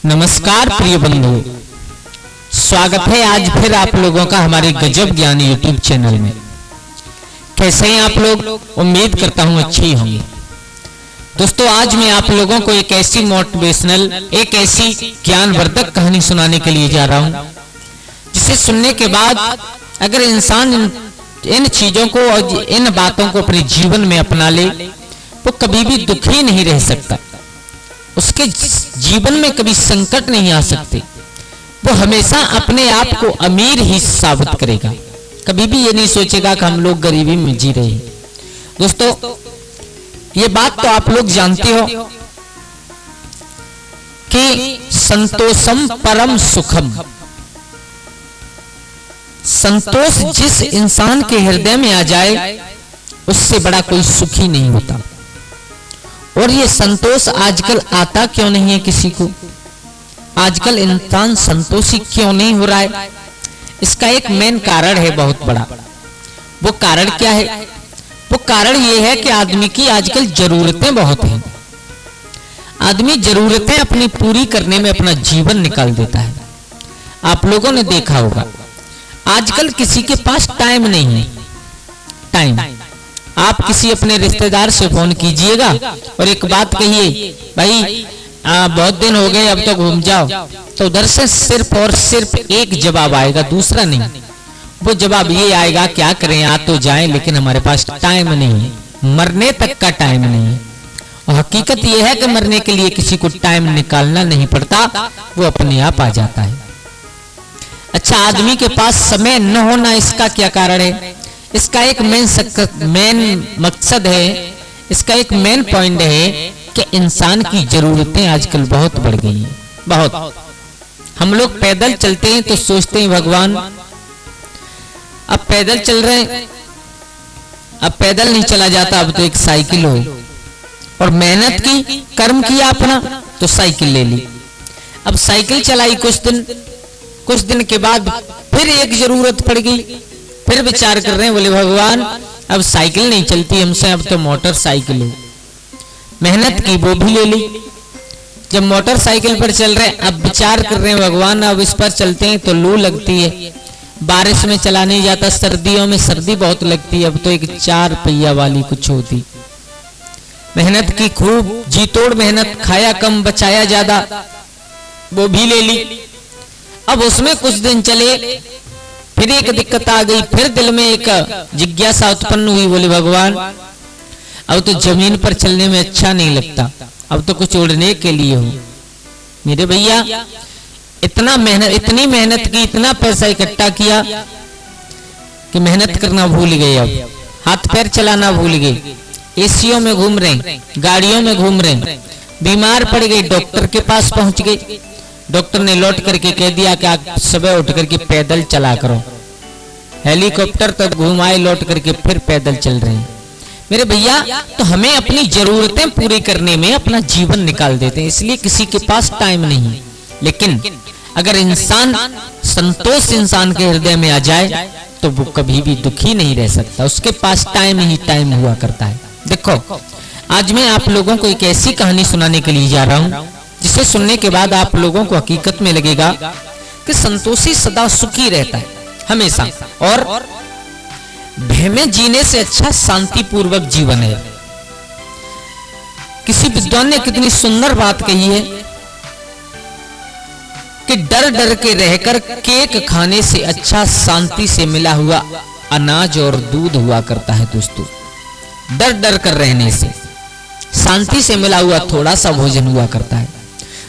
नमस्कार प्रिय बंधु, स्वागत है आज फिर आप लोगों का हमारे गजब ज्ञान यूट्यूब चैनल में। कैसे हैं आप लोग? उम्मीद करता हूं अच्छी होंगे। दोस्तों, आज मैं आप लोगों को एक ऐसी मोटिवेशनल, एक ऐसी ज्ञानवर्धक कहानी सुनाने के लिए जा रहा हूं जिसे सुनने के बाद अगर इंसान इन चीजों को और इन बातों को अपने जीवन में अपना ले तो कभी भी दुखी नहीं रह सकता। उसके जीवन में कभी संकट नहीं आ सकते। वो हमेशा अपने आप को अमीर ही साबित करेगा। कभी भी ये नहीं सोचेगा कि हम लोग गरीबी में जी रहे हैं। दोस्तों, ये बात तो आप लोग जानते हो कि संतोषम परम सुखम। संतोष जिस इंसान के हृदय में आ जाए उससे बड़ा कोई सुखी नहीं होता। और ये संतोष आजकल आता क्यों नहीं है किसी को? आजकल इंसान संतोषी क्यों नहीं हो रहा है? इसका एक मेन कारण है बहुत बड़ा। वो कारण क्या है? वो कारण ये है कि आदमी की आजकल जरूरतें बहुत हैं। आदमी जरूरतें अपनी पूरी करने में अपना जीवन निकाल देता है। आप लोगों ने देखा होगा आजकल किसी के पास टाइम नहीं है। टाइम, आप किसी अपने रिश्तेदार से फोन कीजिएगा और एक बात कहिए, भाई बहुत दिन हो गए, अब तो घूम जाओ, तो उधर से सिर्फ और सिर्फ एक जवाब आएगा, दूसरा नहीं। वो जवाब ये आएगा, क्या करें, आ तो जाएं लेकिन हमारे पास टाइम नहीं है। मरने तक का टाइम नहीं है। और हकीकत ये है कि मरने के लिए किसी को टाइम निकालना नहीं पड़ता, वो अपने आप आ जाता है। अच्छा, आदमी के पास समय न होना, इसका क्या कारण है? इसका एक मेन मकसद है, इसका एक मेन पॉइंट है कि इंसान की जरूरतें आजकल बहुत बढ़ गई हैं। बहुत। हम लोग पैदल चलते हैं तो सोचते हैं भगवान, अब पैदल चल रहे हैं, अब पैदल नहीं चला जाता, अब तो एक साइकिल हो। और मेहनत की, कर्म किया अपना, तो साइकिल ले ली। अब साइकिल चलाई कुछ दिन के बाद फिर एक जरूरत पड़ गई, फिर विचार कर रहे हैं, बोले भगवान अब साइकिल नहीं चलती हमसे, अब तो मोटरसाइकिल हो। मेहनत की, वो भी ले ली। जब मोटरसाइकिल पर चल रहे हैं, अब विचार कर रहे हैं भगवान अब इस पर चलते हैं तो लू लगती है, बारिश में चला नहीं जाता, सर्दियों में सर्दी बहुत लगती है, अब तो एक 4 पहिया वाली कुछ होती। मेहनत की खूब, जी तोड़ मेहनत, खाया कम बचाया ज्यादा, वो भी ले ली। अब उसमें कुछ दिन चले, फिर एक दिक्कत आ गई, फिर दिल में एक जिज्ञासा उत्पन्न हुई, बोले भगवान अब तो जमीन पर चलने में अच्छा नहीं लगता, अब तो कुछ उड़ने के लिए हो। मेरे भैया इतनी मेहनत की, इतना पैसा इकट्ठा किया कि मेहनत करना भूल गए, अब हाथ पैर चलाना भूल गए, एसीओ में घूम रहे, गाड़ियों में घूम रहे, बीमार पड़ गए, डॉक्टर के पास पहुंच गए। डॉक्टर ने लौट करके कह दिया कि आप सुबह उठ करके पैदल चला करो। हेलीकॉप्टर तक घुमाए, लौट करके फिर पैदल चल रहे हैं। मेरे भैया, तो हमें अपनी जरूरतें पूरी करने में अपना जीवन निकाल देते हैं, इसलिए किसी के पास टाइम नहीं है। लेकिन अगर इंसान, संतोष इंसान के हृदय में आ जाए तो वो कभी भी दुखी नहीं रह सकता। उसके पास टाइम ही टाइम हुआ करता है। देखो, आज मैं आप लोगों को एक ऐसी कहानी सुनाने के लिए जा रहा हूं जिसे सुनने के बाद आप लोगों को हकीकत में लगेगा कि संतोषी सदा सुखी रहता है हमेशा, और भय में जीने से अच्छा शांतिपूर्वक जीवन है। किसी विद्वान ने कितनी सुंदर बात कही है कि डर डर के रहकर केक खाने से अच्छा शांति से मिला हुआ अनाज और दूध हुआ करता है। दोस्तों, डर डर कर रहने से शांति से मिला हुआ थोड़ा सा भोजन हुआ करता है।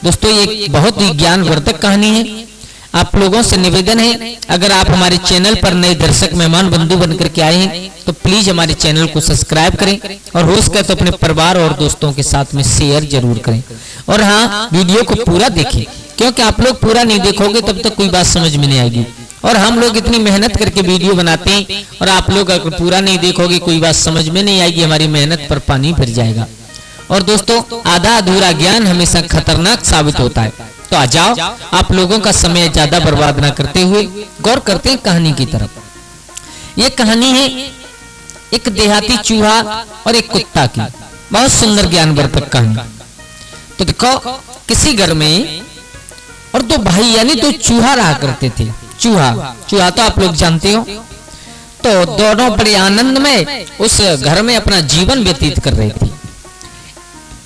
दोस्तों, ये बहुत ही ज्ञानवर्धक कहानी है। आप लोगों से निवेदन है, अगर आप हमारे चैनल पर नए दर्शक मेहमान बंधु बनकर के आए हैं तो प्लीज हमारे चैनल को सब्सक्राइब करें, और हो सके तो अपने परिवार और दोस्तों के साथ में शेयर जरूर करें। और हाँ, वीडियो को पूरा देखें, क्योंकि आप लोग पूरा नहीं देखोगे तब तक कोई बात समझ में नहीं आएगी। और हम लोग इतनी मेहनत करके वीडियो बनाते हैं, और आप लोग अगर पूरा नहीं देखोगे कोई बात समझ में नहीं आएगी, हमारी मेहनत पर पानी फिर जाएगा। और दोस्तों, आधा अधूरा ज्ञान हमेशा खतरनाक साबित होता है। तो आ जाओ, आप लोगों का समय ज्यादा बर्बाद ना करते हुए गौर करते हैं कहानी की तरफ। ये कहानी है एक देहाती चूहा और एक कुत्ता की, बहुत सुंदर ज्ञानवर्धक कहानी। तो देखो, किसी घर में और दो भाई यानी दो चूहा रहा करते थे। चूहा तो आप लोग जानते हो। तो दोनों बड़े आनंद में उस घर में अपना जीवन व्यतीत कर रहे थे।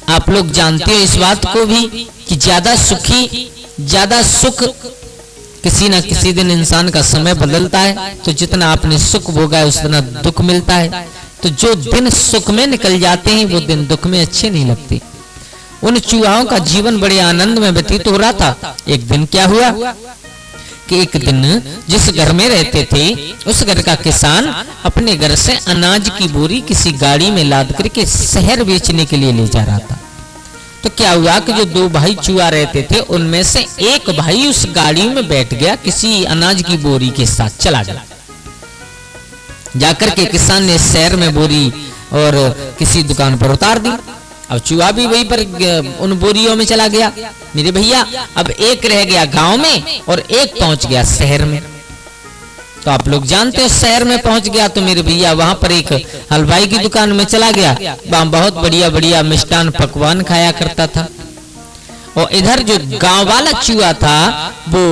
आप लोग जानते हो इस बात को भी कि ज्यादा सुख किसी न किसी दिन इंसान का समय बदलता है। तो जितना आपने सुख भोगा है उतना दुख मिलता है। तो जो दिन सुख में निकल जाते हैं वो दिन दुख में अच्छे नहीं लगते। उन चूहाओं का जीवन बड़े आनंद में व्यतीत हो रहा था। एक दिन क्या हुआ कि एक दिन जिस घर में रहते थे उस घर का किसान अपने घर से अनाज की बोरी किसी गाड़ी में लाद करके शहर बेचने के लिए ले जा रहा था। तो क्या हुआ कि जो दो भाई चूहा रहते थे उनमें से एक भाई उस गाड़ी में बैठ गया, किसी अनाज की बोरी के साथ चला गया। जाकर के किसान ने शहर में बोरी और किसी दुकान पर उतार दी। अब चूहा भी वहीं पर उन बोरियों में चला गया। मेरे भैया अब एक रह गया गांव में और एक पहुंच गया शहर में। तो आप लोग जानते हो शहर में पहुंच गया तो मेरे भैया वहां पर एक हलवाई की दुकान में चला गया। वहां बहुत बढ़िया बढ़िया मिष्टान पकवान खाया करता था। और इधर जो गांव वाला चूहा था वो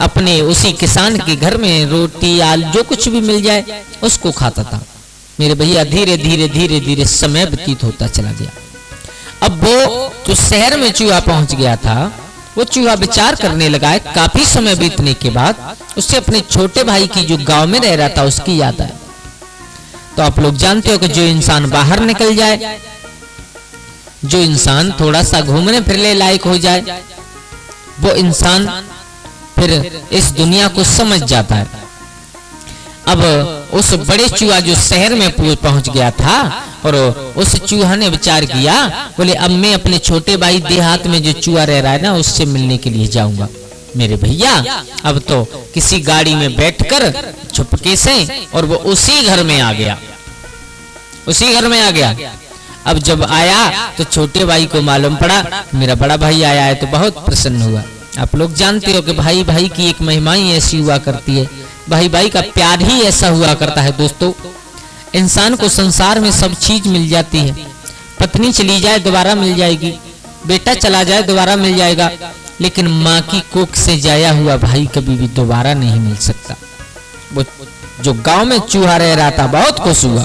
अपने उसी किसान के घर में रोटी आलू जो कुछ भी मिल जाए उसको खाता था। मेरे भैया धीरे धीरे धीरे धीरे समय व्यतीत होता चला गया। अब वो जो शहर में चूहा पहुंच गया था वो चूहा विचार करने लगा है। काफी समय बीतने के बाद उससे अपने छोटे भाई की जो गांव में रह रहा था उसकी याद आई। तो आप लोग जानते हो कि जो इंसान बाहर निकल जाए, जो इंसान थोड़ा सा घूमने फिरने लायक हो जाए, वो इंसान फिर इस दुनिया को समझ जाता है। अब उस बड़े चूहा जो शहर में पहुंच गया था और उस चूहा ने विचार किया, बोले अब मैं अपने छोटे भाई देहात में जो चूहा रह रहा है ना उससे मिलने के लिए जाऊंगा। मेरे भैया अब तो किसी गाड़ी में बैठकर छुपके से और वो उसी घर में आ गया। अब जब आया तो छोटे भाई को मालूम पड़ा मेरा बड़ा भाई आया है, तो बहुत प्रसन्न हुआ। आप लोग जानते हो कि भाई भाई की एक महिमा ही ऐसी हुआ करती है, भाई भाई का प्यार ही ऐसा हुआ करता है। दोस्तों, इंसान को संसार में सब चीज मिल जाती है। पत्नी चली जाए दोबारा मिल जाएगी, बेटा चला जाए दोबारा मिल जाएगा, लेकिन माँ की कोख से जाया हुआ भाई कभी भी दोबारा नहीं मिल सकता। वो जो गांव में चूहा रह रहा था बहुत खुश हुआ।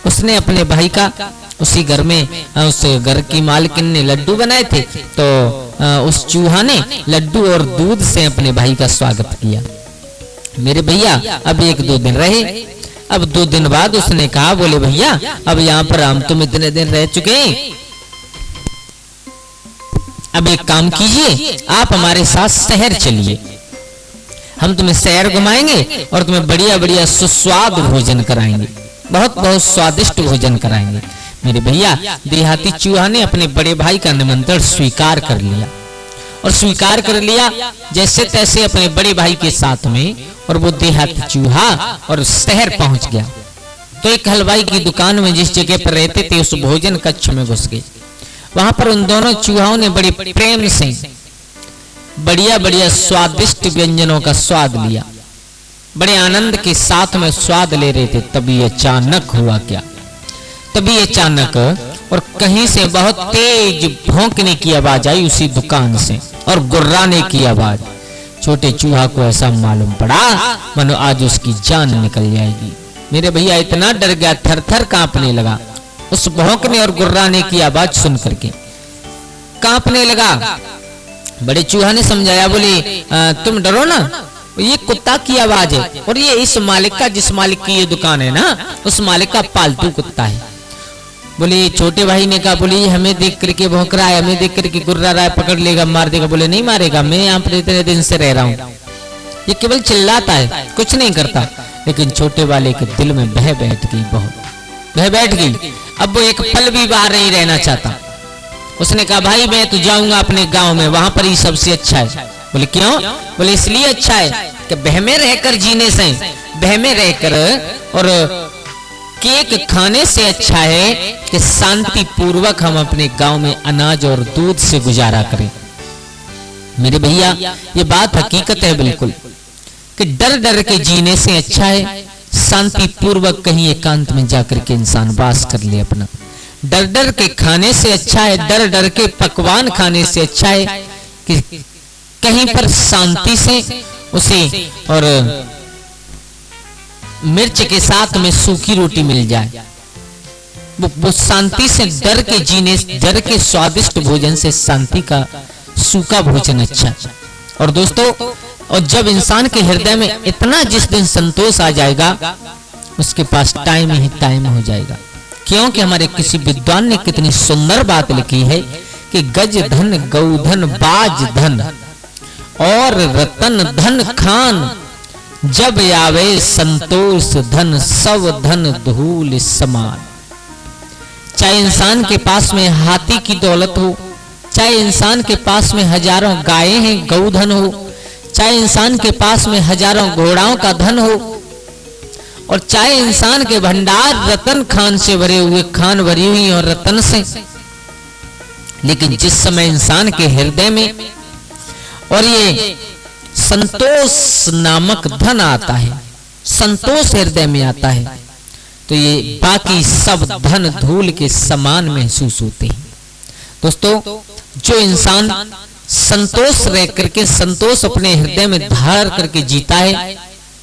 उसने अपने भाई का उसी घर में उस घर की मालकिन ने लड्डू बनाए थे, तो उस चूहा ने लड्डू और दूध से अपने भाई का स्वागत किया। मेरे भैया अब 1-2 दिन रहे। अब 2 दिन बाद उसने कहा, बोले भैया अब यहाँ पर हम तुम इतने दिन रह चुके हैं, अब एक काम कीजिए, आप हमारे साथ शहर चलिए, हम तुम्हें शहर घुमाएंगे और तुम्हें बढ़िया बढ़िया सुस्वाद भोजन कराएंगे, बहुत बहुत स्वादिष्ट भोजन कराएंगे। मेरे भैया देहाती चूहा ने अपने बड़े भाई का निमंत्रण स्वीकार कर लिया और स्वीकार कर लिया जैसे तैसे अपने बड़े भाई के साथ में, और वो देहाती चूहा और शहर पहुंच गया। तो एक हलवाई की दुकान में जिस जगह पर रहते थे उस भोजन कक्ष में घुस गए। वहां पर उन दोनों चूहाओं ने बड़े प्रेम से बढ़िया बढ़िया स्वादिष्ट व्यंजनों का स्वाद लिया, बड़े आनंद के साथ में स्वाद ले रहे थे। तभी अचानक हुआ क्या, तभी अचानक और कहीं से बहुत तेज भौंकने की आवाज आई उसी दुकान से और गुर्राने की आवाज। छोटे चूहा को ऐसा मालूम पड़ा मानो आज उसकी जान निकल जाएगी। मेरे भैया इतना डर गया, थर थर कांपने लगा उस भौंकने और गुर्राने की आवाज सुन करके, कांपने लगा। बड़े चूहा ने समझाया, बोले तुम डरो ना, ये कुत्ता की आवाज है और ये इस मालिक का, जिस मालिक की ये दुकान है ना उस मालिक का पालतू कुत्ता है। बोले छोटे भाई ने कहा, बोले ये हमें देख करके भौंक रहा है, हमें देख करके गुर्रा रहा है, पकड़ लेगा मार देगा। बोले नहीं मारेगा, मैं यहाँ पर इतने दिन से रह रहा हूँ, ये केवल चिल्लाता है, कुछ नहीं करता। लेकिन छोटे वाले के दिल में बह बैठ गई, बहुत बह बैठ गई। अब वो एक पल भी बाहर नहीं रहना चाहता। उसने कहा, भाई मैं तो जाऊंगा अपने गांव में, वहां पर ही सबसे अच्छा है। बोले क्यों? बोले इसलिए अच्छा है कि बह में रहकर जीने से, बह में रहकर और केक खाने से अच्छा है कि शांति पूर्वक हम अपने गांव में अनाज और दूध से गुजारा करें। मेरे भैया ये बात हकीकत है बिल्कुल, कि डर डर के जीने से अच्छा है शांति पूर्वक कहीं एकांत में जाकर के इंसान वास कर ले अपना। डर डर के खाने से अच्छा है, डर डर के पकवान खाने से अच्छा है कि कहीं पर शांति से उसे और मिर्च के साथ में सूखी रोटी मिल जाए, वो शांति से डर के जीने, डर के स्वादिष्ट भोजन से शांति का सूखा भोजन अच्छा। और दोस्तों, और जब इंसान के हृदय में इतना जिस दिन संतोष आ जाएगा, उसके पास टाइम ही टाइम हो जाएगा। क्योंकि हमारे किसी विद्वान ने कितनी सुंदर बात लिखी है कि गज धन, गौधन, बाज धन और रतन धन खान, जब आवे संतोष धन सब धन धूल समान। चाहे इंसान के पास में हाथी की दौलत हो, चाहे इंसान के पास में हजारों गायें हैं, गौधन हो, चाहे इंसान के पास में हजारों घोड़ाओं का धन हो, और चाहे इंसान के भंडार रतन खान से भरे हुए, खान भरी हुई और रतन से, लेकिन जिस समय इंसान के हृदय में और ये संतोष नामक धन आता है, संतोष हृदय में आता है, तो ये बाकी सब धन धूल के समान महसूस होते हैं। दोस्तों, जो इंसान संतोष रह करके, संतोष अपने हृदय में धार करके जीता है,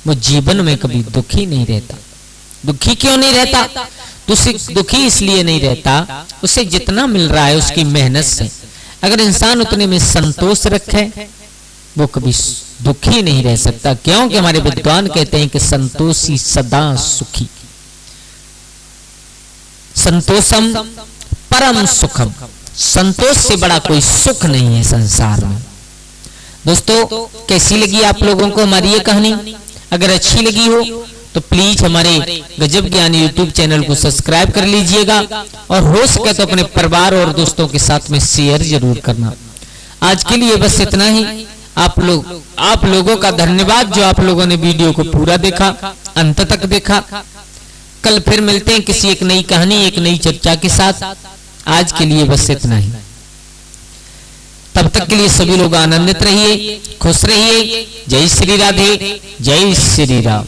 वो जीवन में कभी दुखी नहीं रहता। दुखी क्यों नहीं रहता? दुखी इसलिए नहीं रहता, उसे जितना मिल रहा है उसकी मेहनत से, अगर इंसान उतने में संतोष रखे, वो कभी दुखी नहीं रह सकता। क्योंकि हमारे विद्वान कहते हैं कि संतोषी सदा सुखी, संतोषम परम सुखम। संतोष से बड़ा कोई सुख नहीं है संसार में। दोस्तों, कैसी लगी आप लोगों को हमारी ये कहानी? अगर अच्छी लगी हो तो प्लीज हमारे गजब ज्ञान यूट्यूब चैनल को सब्सक्राइब कर लीजिएगा, और हो सके तो अपने परिवार और दोस्तों के साथ में शेयर जरूर करना। आज के लिए बस इतना ही। आप लोगों का धन्यवाद जो आप लोगों ने वीडियो को पूरा देखा, अंत तक देखा। कल फिर मिलते हैं किसी एक नई कहानी, एक नई चर्चा के साथ। आज के लिए बस इतना ही। तब तक के लिए सभी लोग आनंदित रहिए, खुश रहिए। जय श्री राधे, जय श्री राम।